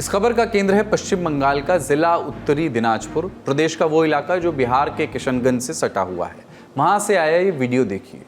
इस खबर का केंद्र है पश्चिम बंगाल का जिला उत्तरी दिनाजपुर, प्रदेश का वो इलाका जो बिहार के किशनगंज से सटा हुआ है। वहां से आया ये वीडियो देखिए।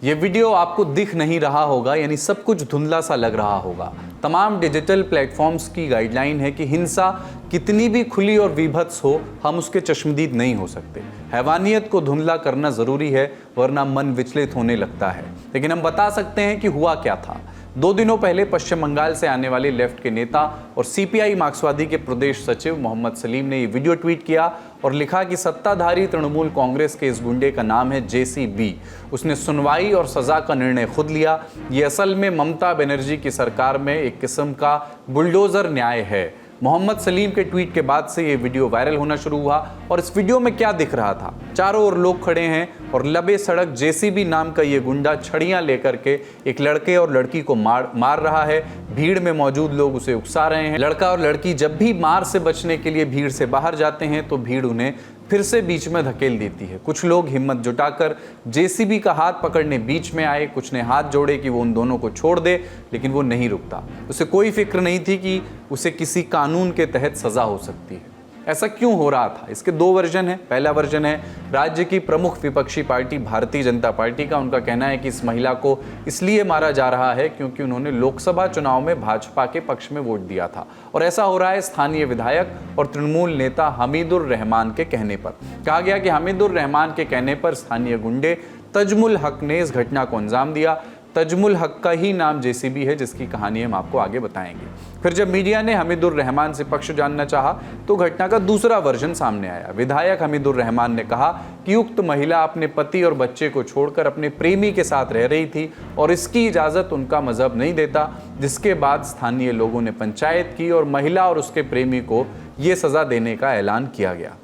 ये वीडियो आपको दिख नहीं रहा होगा, यानी सब कुछ धुंधला सा लग रहा होगा। तमाम डिजिटल प्लेटफॉर्म्स की गाइडलाइन है कि हिंसा कितनी भी खुली और विभत्स हो, हम उसके चश्मदीद नहीं हो सकते। हैवानियत को धुंधला करना ज़रूरी है, वरना मन विचलित होने लगता है। लेकिन हम बता सकते हैं कि हुआ क्या था। 2 दिनों पहले पश्चिम बंगाल से आने वाले लेफ्ट के नेता और सीपीआई मार्क्सवादी के प्रदेश सचिव मोहम्मद सलीम ने ये वीडियो ट्वीट किया और लिखा कि सत्ताधारी तृणमूल कांग्रेस के इस गुंडे का नाम है जेसीबी। उसने सुनवाई और सजा का निर्णय खुद लिया। ये असल में ममता बनर्जी की सरकार में एक किस्म का बुलडोजर न्याय है। मोहम्मद सलीम के ट्वीट के बाद से ये वीडियो वायरल होना शुरू हुआ। और इस वीडियो में क्या दिख रहा था? चारों ओर लोग खड़े हैं और लबे सड़क जेसीबी नाम का ये गुंडा छड़ियां लेकर के एक लड़के और लड़की को मार रहा है। भीड़ में मौजूद लोग उसे उकसा रहे हैं। लड़का और लड़की जब भी मार से बचने के लिए भीड़ से बाहर जाते हैं तो भीड़ उन्हें फिर से बीच में धकेल देती है। कुछ लोग हिम्मत जुटाकर जेसीबी का हाथ पकड़ने बीच में आए। कुछ ने हाथ जोड़े कि वो उन दोनों को छोड़ दे, लेकिन वो नहीं रुकता। उसे कोई फिक्र नहीं थी कि उसे किसी कानून के तहत सजा हो सकती है। ऐसा क्यों हो रहा था? इसके 2 वर्जन हैं। पहला वर्जन है राज्य की प्रमुख विपक्षी पार्टी भारतीय जनता पार्टी का। उनका कहना है कि इस महिला को इसलिए मारा जा रहा है क्योंकि उन्होंने लोकसभा चुनाव में भाजपा के पक्ष में वोट दिया था। और ऐसा हो रहा है स्थानीय विधायक और तृणमूल नेता हमीदुर रहमान के कहने पर। कहा गया कि हमीदुर रहमान के कहने पर स्थानीय गुंडे तजमुल हक ने इस घटना को अंजाम दिया। तजमुल हक का ही नाम जेसीबी है, जिसकी कहानी हम आपको आगे बताएंगे। फिर जब मीडिया ने हमीदुर रहमान से पक्ष जानना चाहा तो घटना का दूसरा वर्जन सामने आया। विधायक हमीदुर रहमान ने कहा कि उक्त महिला अपने पति और बच्चे को छोड़कर अपने प्रेमी के साथ रह रही थी और इसकी इजाज़त उनका मजहब नहीं देता। जिसके बाद स्थानीय लोगों ने पंचायत की और महिला और उसके प्रेमी को ये सज़ा देने का ऐलान किया गया।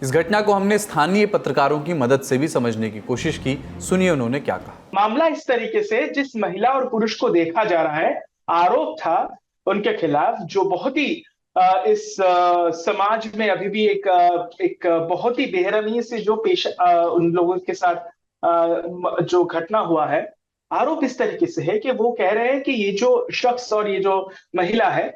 इस घटना को हमने स्थानीय पत्रकारों की मदद से भी समझने की कोशिश की। सुनिए उन्होंने क्या कहा। मामला इस तरीके से, जिस महिला और पुरुष को देखा जा रहा है, आरोप था उनके खिलाफ, जो बहुत ही इस समाज में अभी भी एक बहुत ही बेरहमी से जो पेश उन लोगों के साथ जो घटना हुआ है। आरोप इस तरीके से है कि वो कह रहे हैं कि ये जो शख्स और ये जो महिला है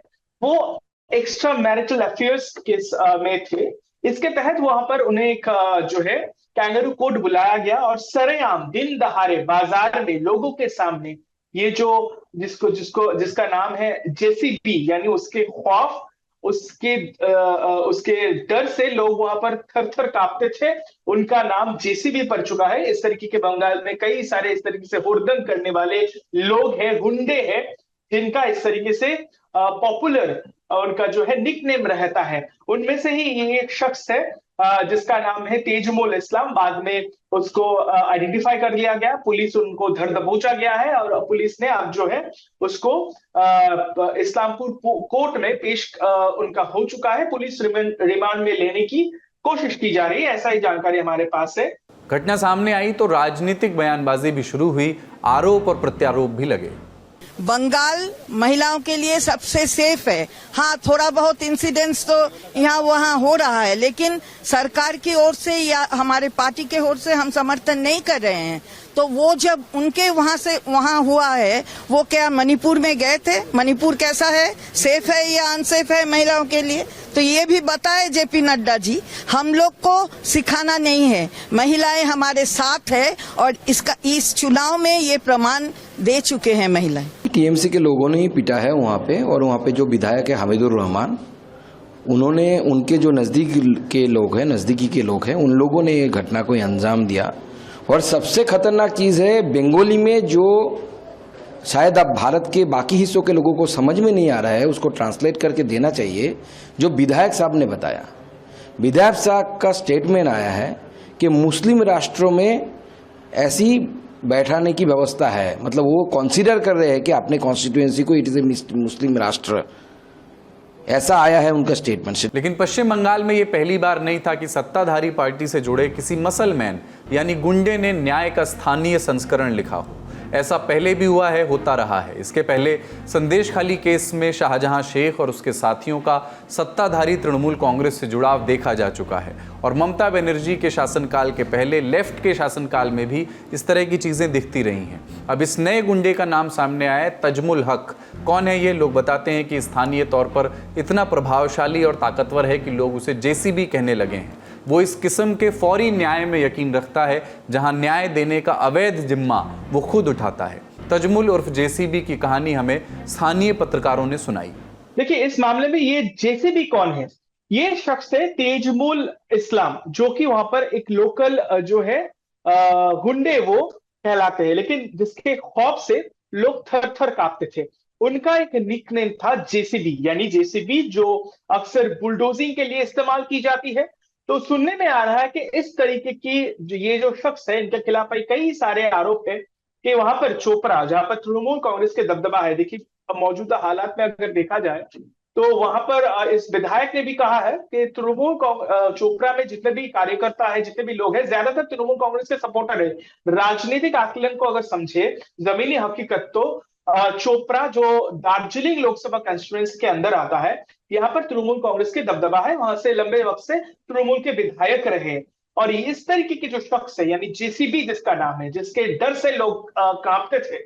वो एक्स्ट्रा मैरिटल अफेयर्स के में थे। इसके तहत वहां पर उन्हें एक जो है कैंगरू कोर्ट बुलाया गया और सरेआम दिन दहाड़े बाजार में लोगों के सामने ये जो जिसका नाम है जेसीबी, यानी उसके खौफ, उसके डर से लोग वहां पर थर थर कांपते थे। उनका नाम जेसीबी पड़ चुका है। इस तरीके के बंगाल में कई सारे इस तरीके से हुड़दंग करने वाले लोग हैं, गुंडे हैं, जिनका इस तरीके से पॉपुलर उनका जो है निकनेम रहता है। उनमें से ही ये एक शख्स है जिसका नाम है तेजमुल इस्लाम। बाद में उसको आइडेंटिफाई कर लिया गया, पुलिस उनको धर दबोचा गया है और पुलिस ने अब जो है उसको इस्लामपुर कोर्ट में पेश उनका हो चुका है। पुलिस रिमांड में लेने की कोशिश की जा रही है, ऐसा ही जानकारी हमारे पास है। घटना सामने आई तो राजनीतिक बयानबाजी भी शुरू हुई, आरोप और प्रत्यारोप भी लगे। बंगाल महिलाओं के लिए सबसे सेफ है। हाँ, थोड़ा बहुत इंसिडेंट्स तो यहाँ वहाँ हो रहा है, लेकिन सरकार की ओर से या हमारे पार्टी के ओर से हम समर्थन नहीं कर रहे हैं। तो वो जब उनके वहाँ से वहाँ हुआ है, वो क्या मणिपुर में गए थे? मणिपुर कैसा है, सेफ है या अनसेफ है महिलाओं के लिए? तो ये भी बताए जेपी नड्डा जी। हम लोग को सिखाना नहीं है, महिलाएं हमारे साथ है और इस चुनाव में ये प्रमाण दे चुके हैं महिलाएं। टीएमसी के लोगों ने ही पिटा है वहाँ पे, और वहाँ पे जो विधायक है हमीदुर रहमान, उन्होंने उनके जो नजदीकी के लोग हैं उन लोगों ने ये घटना को अंजाम दिया। और सबसे खतरनाक चीज है बंगाली में, जो शायद अब भारत के बाकी हिस्सों के लोगों को समझ में नहीं आ रहा है, उसको ट्रांसलेट करके देना चाहिए। जो विधायक साहब ने बताया, विधायक साहब का स्टेटमेंट आया है कि मुस्लिम राष्ट्रों में ऐसी बैठाने की व्यवस्था है, मतलब वो कंसीडर कर रहे हैं कि अपने कॉन्स्टिट्यूएंसी को इट इज ए मुस्लिम राष्ट्र, ऐसा आया है उनका स्टेटमेंट से। लेकिन पश्चिम बंगाल में ये पहली बार नहीं था कि सत्ताधारी पार्टी से जुड़े किसी मसलमैन यानी गुंडे ने न्याय का स्थानीय संस्करण लिखा हो। ऐसा पहले भी हुआ है, होता रहा है। इसके पहले संदेश खाली केस में शाहजहां शेख और उसके साथियों का सत्ताधारी तृणमूल कांग्रेस से जुड़ाव देखा जा चुका है और ममता बनर्जी के शासनकाल के पहले लेफ्ट के शासनकाल में भी इस तरह की चीज़ें दिखती रही हैं। अब इस नए गुंडे का नाम सामने आया है, तजमुल हक। कौन है ये? लोग बताते हैं कि स्थानीय तौर पर इतना प्रभावशाली और ताकतवर है कि लोग उसे जेसीबी कहने लगे हैं। वो इस किस्म के फौरी न्याय में यकीन रखता है जहां न्याय देने का अवैध जिम्मा वो खुद उठाता है। तजमुल उर्फ जेसीबी की कहानी हमें स्थानीय पत्रकारों ने सुनाई। देखिए, इस मामले में ये जेसीबी कौन है? ये शख्स है तेजमुल इस्लाम, जो कि वहां पर एक लोकल जो है गुंडे वो कहलाते हैं, लेकिन जिसके खौफ से लोग थर थर कांपते थे। उनका एक निकनेम था जेसीबी, यानी जेसीबी जो अक्सर बुलडोजिंग के लिए इस्तेमाल की जाती है। तो सुनने में आ रहा है कि इस तरीके की ये जो शख्स है, इनके खिलाफ कई सारे आरोप है कि वहां पर चोपड़ा, जहां पर तृणमूल कांग्रेस के दबदबा है, देखिए मौजूदा हालात में अगर देखा जाए तो वहां पर इस विधायक ने भी कहा है कि तृणमूल चोपड़ा में जितने भी कार्यकर्ता है, जितने भी लोग हैं, ज्यादातर तृणमूल कांग्रेस के सपोर्टर है। राजनीतिक आकलन को अगर समझे, जमीनी हकीकत, तो चोपड़ा जो दार्जिलिंग लोकसभा कंस्टिट्यूएंसी के अंदर आता है, यहाँ पर तृणमूल कांग्रेस के दबदबा है। वहां से लंबे वक्त से तृणमूल के विधायक रहे और इस तरीके की जो शख्स है, यानी जेसीबी जिसका नाम है, जिसके डर से लोग कांपते थे,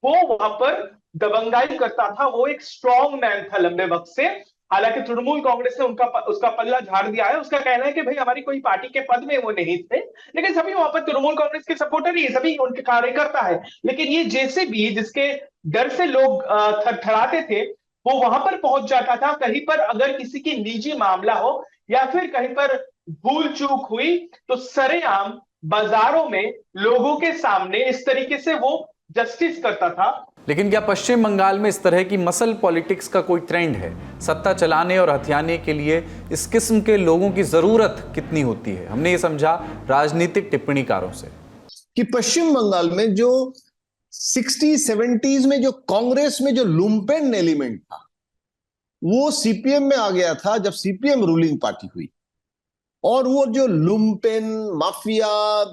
वो वहां पर दबंगाई करता था। वो एक स्ट्रॉन्ग मैन था लंबे वक्त से। हालांकि तृणमूल कांग्रेस ने उसका पल्ला झाड़ दिया है। उसका कहना है कि भाई हमारी कोई पार्टी के पद में वो नहीं थे, लेकिन सभी वहां पर तृणमूल कांग्रेस के सपोर्टर ही है, सभी उनके कार्यकर्ता है। लेकिन ये जेसीबी जिसके डर से लोग थरथराते थे, वो वहां पर पहुंच जाता था। कहीं पर अगर किसी की निजी मामला हो या फिर कहीं पर भूल चूक हुई, तो सरेआम बाजारों में लोगों के सामने इस तरीके से वो जस्टिस करता था। लेकिन क्या पश्चिम बंगाल में इस तरह की मसल पॉलिटिक्स का कोई ट्रेंड है? सत्ता चलाने और हथियाने के लिए इस किस्म के लोगों की जरूरत कितनी होती है? हमने ये समझा राजनीतिक टिप्पणीकारों से कि पश्चिम बंगाल में जो 60-70s में जो कांग्रेस में जो लुम्पेन एलिमेंट था, वो सीपीएम में आ गया था जब सीपीएम रूलिंग पार्टी हुई। और वो जो लुम्पेन माफिया,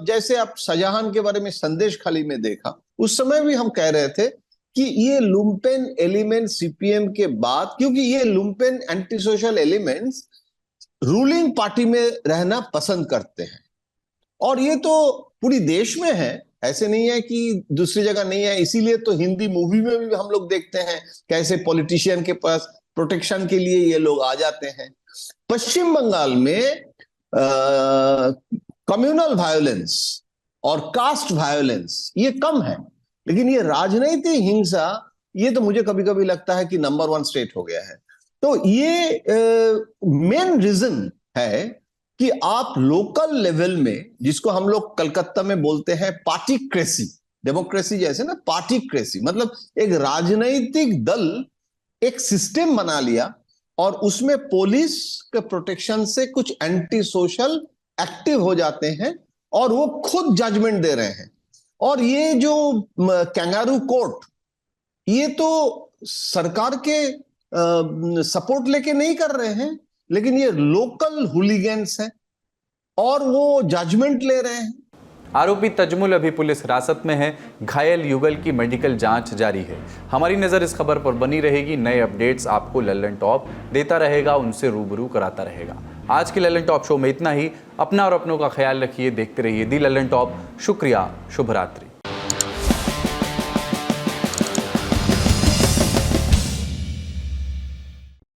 जैसे आप शाहजहां के बारे में संदेश खाली में देखा, उस समय भी हम कह रहे थे कि ये लुम्पेन एलिमेंट सीपीएम के बाद, क्योंकि ये lumpen anti social elements ruling party में रहना पसंद करते हैं। और ये तो पूरी देश में है, ऐसे नहीं है कि दूसरी जगह नहीं है। इसीलिए तो हिंदी मूवी में भी हम लोग देखते हैं कैसे पॉलिटिशियन के पास प्रोटेक्शन के लिए ये लोग आ जाते हैं। पश्चिम बंगाल में कम्युनल वायलेंस और कास्ट वायलेंस ये कम है, लेकिन ये राजनीतिक हिंसा, ये तो मुझे कभी कभी लगता है कि नंबर 1 स्टेट हो गया है। तो ये मेन रीजन है कि आप लोकल लेवल में, जिसको हम लोग कलकत्ता में बोलते हैं पार्टीक्रेसी, डेमोक्रेसी जैसे ना, पार्टीक्रेसी मतलब एक राजनीतिक दल एक सिस्टम बना लिया और उसमें पुलिस के प्रोटेक्शन से कुछ एंटी सोशल एक्टिव हो जाते हैं और वो खुद जजमेंट दे रहे हैं। और ये जो कैंगारू कोर्ट, ये तो सरकार के सपोर्ट लेके नहीं कर रहे हैं, लेकिन ये लोकल हुलिगन्स हैं और वो जजमेंट ले रहे हैं। आरोपी तजमुल अभी पुलिस हिरासत में है। घायल युगल की मेडिकल जांच जारी है। हमारी नज़र इस खबर पर बनी रहेगी। नए अपडेट्स आपको लल्लन टॉप देता रहेगा, उनसे रूबरू कराता रहेगा। आज के लल्लन टॉप शो में इतना ही। अपना और अपनों का ख्याल रखिए, देखते रहिए दी लल्लन टॉप। शुक्रिया, शुभ रात्रि।